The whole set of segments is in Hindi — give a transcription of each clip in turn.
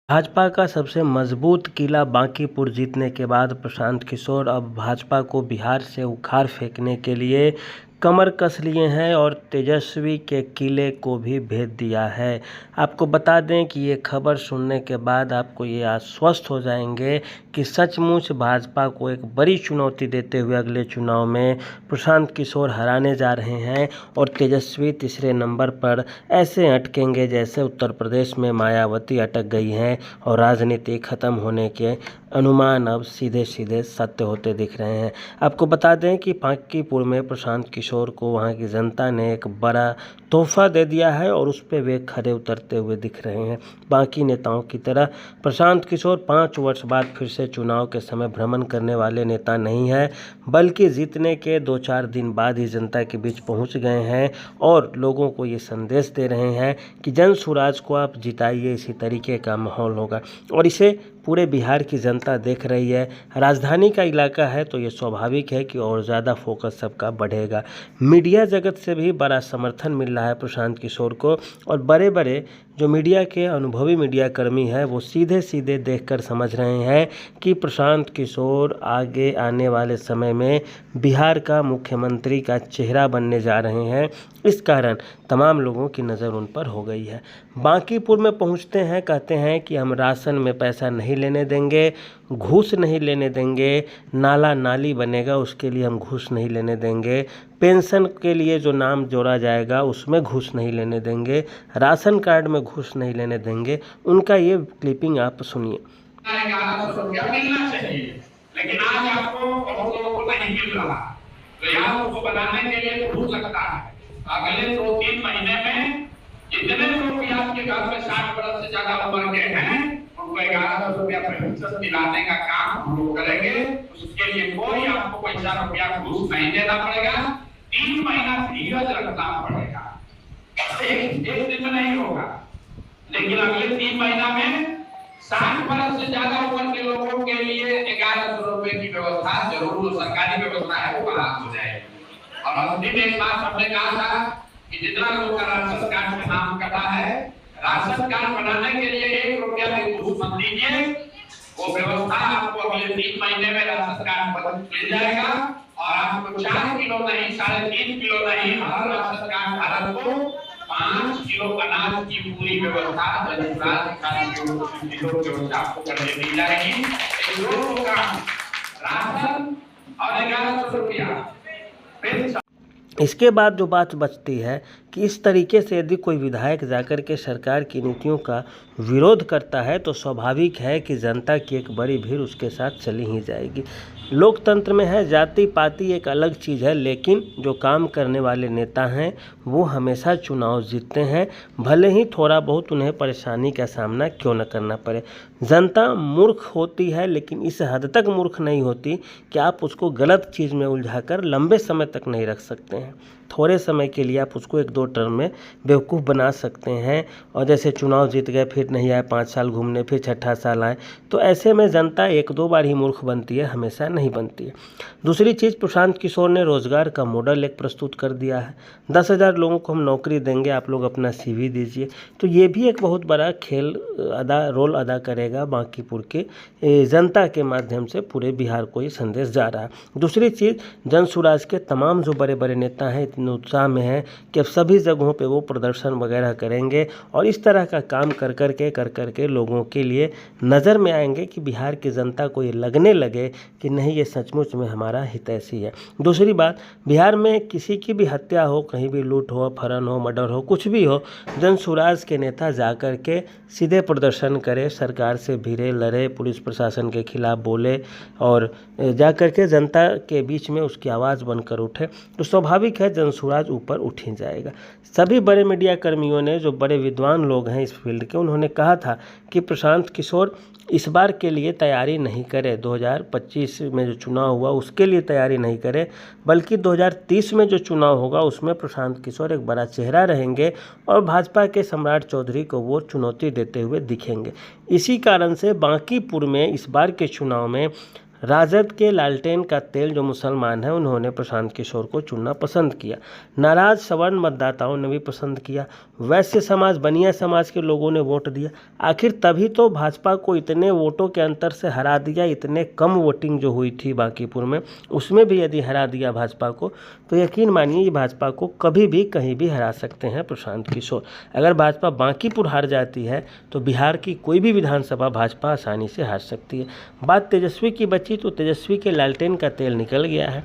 भाजपा का सबसे मजबूत किला बांकीपुर जीतने के बाद प्रशांत किशोर अब भाजपा को बिहार से उखाड़ फेंकने के लिए कमर कस लिए हैं और तेजस्वी के किले को भी भेज दिया है। आपको बता दें कि ये खबर सुनने के बाद आपको ये आश्वस्त हो जाएंगे कि सचमुच भाजपा को एक बड़ी चुनौती देते हुए अगले चुनाव में प्रशांत किशोर हराने जा रहे हैं और तेजस्वी तीसरे नंबर पर ऐसे अटकेंगे जैसे उत्तर प्रदेश में मायावती अटक गई हैं और राजनीति खत्म होने के अनुमान अब सीधे सीधे सत्य होते दिख रहे हैं। आपको बता दें कि बांकीपुर में प्रशांत किशोर को वहां की जनता ने एक बड़ा तोहफा दे दिया है और उस पर वे खड़े उतरते हुए दिख रहे हैं। बाकी नेताओं की तरह प्रशांत किशोर 5 वर्ष बाद फिर से चुनाव के समय भ्रमण करने वाले नेता नहीं है, बल्कि जीतने के 2-4 दिन बाद ही जनता के बीच पहुंच गए हैं और लोगों को ये संदेश दे रहे हैं कि जन स्वराज को आप जिताइए, इसी तरीके का माहौल होगा और इसे पूरे बिहार की जनता देख रही है। राजधानी का इलाका है तो ये स्वाभाविक है कि और ज़्यादा फोकस सबका बढ़ेगा। मीडिया जगत से भी बड़ा समर्थन मिल रहा है प्रशांत किशोर को और बड़े बड़े जो मीडिया के अनुभवी मीडिया कर्मी हैं वो सीधे सीधे देखकर समझ रहे हैं कि प्रशांत किशोर आगे आने वाले समय में बिहार का मुख्यमंत्री का चेहरा बनने जा रहे हैं। इस कारण तमाम लोगों की नज़र उन पर हो गई है। बांकीपुर में पहुंचते हैं, कहते हैं कि हम राशन में पैसा नहीं लेने देंगे, घूस नहीं लेने देंगे, नाला नाली बनेगा उसके लिए हम घूस नहीं लेने देंगे, पेंशन के लिए जो नाम जोड़ा जाएगा उसमें घूस नहीं लेने देंगे, राशन कार्ड में घूस नहीं लेने देंगे। उनका ये क्लिपिंग आप सुनिए। लेकिन आज आपको बहुत लोगों को नहीं मिल रहा, तो यहाँ उसको बनाने के लिए घूस लगता है। अगले 2-3 महीने में जितने लोग भी आपके घर में 60 वर्ष से ज्यादा उम्र के हैं उनको 1100 रुपया पेंशन दिलाने का काम हम लोग करेंगे। उसके लिए कोई आपको पैसा रुपया घूस नहीं देना पड़ेगा, 3 महीना धीरज रखना पड़ेगा। एक दिन में नहीं होगा, लेकिन अगले 3 महीना में 60 वर्ष से ज्यादा उम्र के लोगों के लिए 1100 रुपए की व्यवस्था जरूर सरकारी व्यवस्था है वो बहाल हो जाएगी। और अंतिम एक बात हमने कहा था कि जितना लोग का राशन कार्ड में नाम कटा है, राशन कार्ड बनाने के लिए 1 रुपया भी घूस मत दीजिए। वो व्यवस्था आपको अगले 3 महीने में राशन कार्ड मिल जाएगा और आपको 4 किलो नहीं 3.5 किलो नहीं हर राशन कार्ड धारक को 5 किलो अनाज की पूरी व्यवस्था आपको करके दी जाएगी। राशन और 1100 रुपया। इसके बाद जो बात बचती है कि इस तरीके से यदि कोई विधायक जाकर के सरकार की नीतियों का विरोध करता है तो स्वाभाविक है कि जनता की एक बड़ी भीड़ उसके साथ चली ही जाएगी। लोकतंत्र में है जाति पाति एक अलग चीज़ है, लेकिन जो काम करने वाले नेता हैं वो हमेशा चुनाव जीतते हैं, भले ही थोड़ा बहुत उन्हें परेशानी का सामना क्यों न करना पड़े। जनता मूर्ख होती है लेकिन इस हद तक मूर्ख नहीं होती कि आप उसको गलत चीज़ में उलझाकर लंबे समय तक नहीं रख सकते हैं। थोड़े समय के लिए आप उसको 1-2 टर्म में बेवकूफ़ बना सकते हैं और जैसे चुनाव जीत गए फिर नहीं आए, 5 साल घूमने फिर छठा साल आए, तो ऐसे में जनता 1-2 बार ही मूर्ख बनती है, हमेशा नहीं बनती है। दूसरी चीज़, प्रशांत किशोर ने रोज़गार का मॉडल एक प्रस्तुत कर दिया है। 10,000 लोगों को हम नौकरी देंगे, आप लोग अपना CV दीजिए, तो ये भी एक बहुत बड़ा रोल अदा करेगा बांकीपुर के जनता के माध्यम से पूरे बिहार को ये संदेश जा रहा है। दूसरी चीज़, जन स्वराज के तमाम जो बड़े बड़े नेता हैं इतने उत्साह में हैं कि अब सभी जगहों पे वो प्रदर्शन वगैरह करेंगे और इस तरह का काम कर करके लोगों के लिए नज़र में आएंगे कि बिहार की जनता को ये लगने लगे कि नहीं, ये सचमुच में हमारा हितैषी है। दूसरी बात, बिहार में किसी की भी हत्या हो, कहीं भी लूट हो, अपहरण हो, मर्डर हो, कुछ भी हो, जन स्वराज के नेता जाकर के सीधे प्रदर्शन करे, सरकार से भिड़े, लड़े, पुलिस प्रशासन के खिलाफ बोले और जाकर के जनता के बीच में उसकी आवाज़ बनकर उठे, तो स्वाभाविक है जन स्वराज ऊपर उठ ही जाएगा। सभी बड़े मीडिया कर्मियों ने, जो बड़े विद्वान लोग हैं इस फील्ड के, उन्होंने कहा था कि प्रशांत किशोर इस बार के लिए तैयारी नहीं करे, 2025 में जो चुनाव हुआ उसके लिए तैयारी नहीं करे, बल्कि 2030 में जो चुनाव होगा उसमें प्रशांत किशोर एक बड़ा चेहरा रहेंगे और भाजपा के सम्राट चौधरी को वो चुनौती देते हुए दिखेंगे। इसी कारण से बांकीपुर में इस बार के चुनाव में राजद के लालटेन का तेल जो मुसलमान हैं उन्होंने प्रशांत किशोर को चुनना पसंद किया। नाराज सवर्ण मतदाताओं ने भी पसंद किया। वैश्य समाज, बनिया समाज के लोगों ने वोट दिया। आखिर तभी तो भाजपा को इतने वोटों के अंतर से हरा दिया। इतने कम वोटिंग जो हुई थी बांकीपुर में, उसमें भी यदि हरा दिया भाजपा को, तो यकीन मानिए ये भाजपा को कभी भी कहीं भी हरा सकते हैं प्रशांत किशोर। अगर भाजपा बांकीपुर हार जाती है तो बिहार की कोई भी विधानसभा भाजपा आसानी से हार सकती है। बात तेजस्वी की बची तो तेजस्वी के लालटेन का तेल निकल गया है।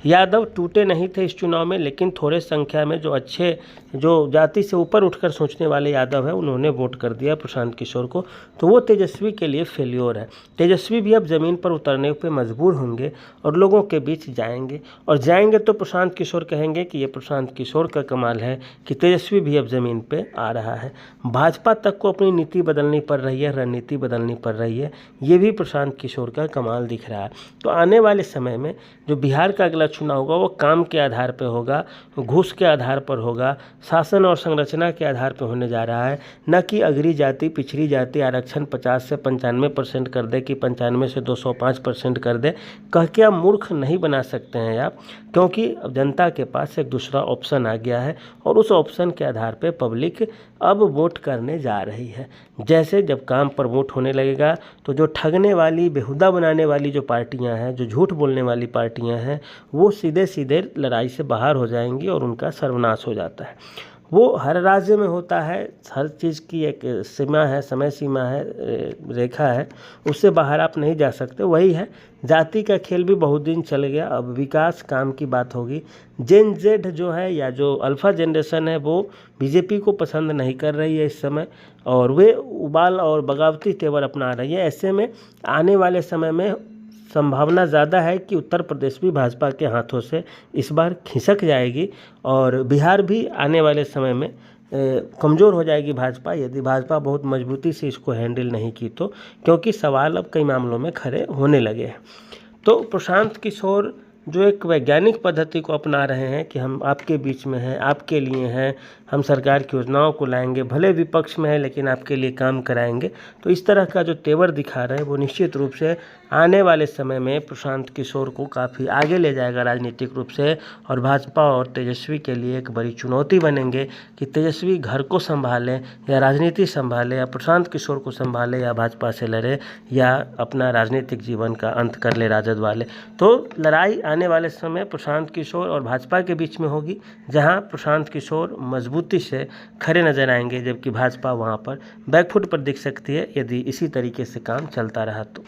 यादव टूटे नहीं थे इस चुनाव में, लेकिन थोड़े संख्या में जो अच्छे, जो जाति से ऊपर उठकर सोचने वाले यादव हैं उन्होंने वोट कर दिया प्रशांत किशोर को, तो वो तेजस्वी के लिए फेल्योर है। तेजस्वी भी अब ज़मीन पर उतरने पे मजबूर होंगे और लोगों के बीच जाएंगे, और जाएंगे तो प्रशांत किशोर कहेंगे कि ये प्रशांत किशोर का कमाल है कि तेजस्वी भी अब ज़मीन पर आ रहा है। भाजपा तक को अपनी नीति बदलनी पड़ रही है, रणनीति बदलनी पड़ रही है, ये भी प्रशांत किशोर का कमाल दिख रहा है। तो आने वाले समय में जो बिहार का अगला चुनाव होगा वो काम के आधार पर होगा, घूस के आधार पर होगा, शासन और संरचना के आधार पर होने जा रहा है, न कि अगड़ी जाति, पिछड़ी जाति आरक्षण 50 से 95% कर दे कि 95 से 205% कर दे, कह के आप मूर्ख नहीं बना सकते हैं आप, क्योंकि अब जनता के पास एक दूसरा ऑप्शन आ गया है और उस ऑप्शन के आधार पर पब्लिक अब वोट करने जा रही है। जैसे जब काम पर वोट होने लगेगा तो जो ठगने वाली, बेहुदा बनाने वाली जो पार्टियां हैं, जो झूठ बोलने वाली पार्टियां हैं, वो सीधे सीधे लड़ाई से बाहर हो जाएंगी और उनका सर्वनाश हो जाता है। वो हर राज्य में होता है, हर चीज़ की एक सीमा है, समय सीमा है, रेखा है, उससे बाहर आप नहीं जा सकते। वही है, जाति का खेल भी बहुत दिन चल गया, अब विकास काम की बात होगी। जेन जेड जो है या जो अल्फ़ा जनरेशन है वो बीजेपी को पसंद नहीं कर रही है इस समय, और वे उबाल और बगावती तेवर अपना रही है। ऐसे में आने वाले समय में संभावना ज़्यादा है कि उत्तर प्रदेश भी भाजपा के हाथों से इस बार खिसक जाएगी और बिहार भी आने वाले समय में कमज़ोर हो जाएगी भाजपा, यदि भाजपा बहुत मजबूती से इसको हैंडल नहीं की तो, क्योंकि सवाल अब कई मामलों में खड़े होने लगे हैं। तो प्रशांत किशोर जो एक वैज्ञानिक पद्धति को अपना रहे हैं कि हम आपके बीच में हैं, आपके लिए हैं, हम सरकार की योजनाओं को लाएंगे, भले विपक्ष में है लेकिन आपके लिए काम कराएंगे, तो इस तरह का जो तेवर दिखा रहे हैं वो निश्चित रूप से आने वाले समय में प्रशांत किशोर को काफ़ी आगे ले जाएगा राजनीतिक रूप से, और भाजपा और तेजस्वी के लिए एक बड़ी चुनौती बनेंगे कि तेजस्वी घर को संभालें या राजनीति संभाले, या प्रशांत किशोर को संभाले, या भाजपा से लड़े, या अपना राजनीतिक जीवन का अंत कर ले राजद वाले। तो लड़ाई आने वाले समय प्रशांत किशोर और भाजपा के बीच में होगी, जहां प्रशांत किशोर मजबूती से खड़े नजर आएंगे, जबकि भाजपा वहां पर बैकफुट पर दिख सकती है यदि इसी तरीके से काम चलता रहा तो।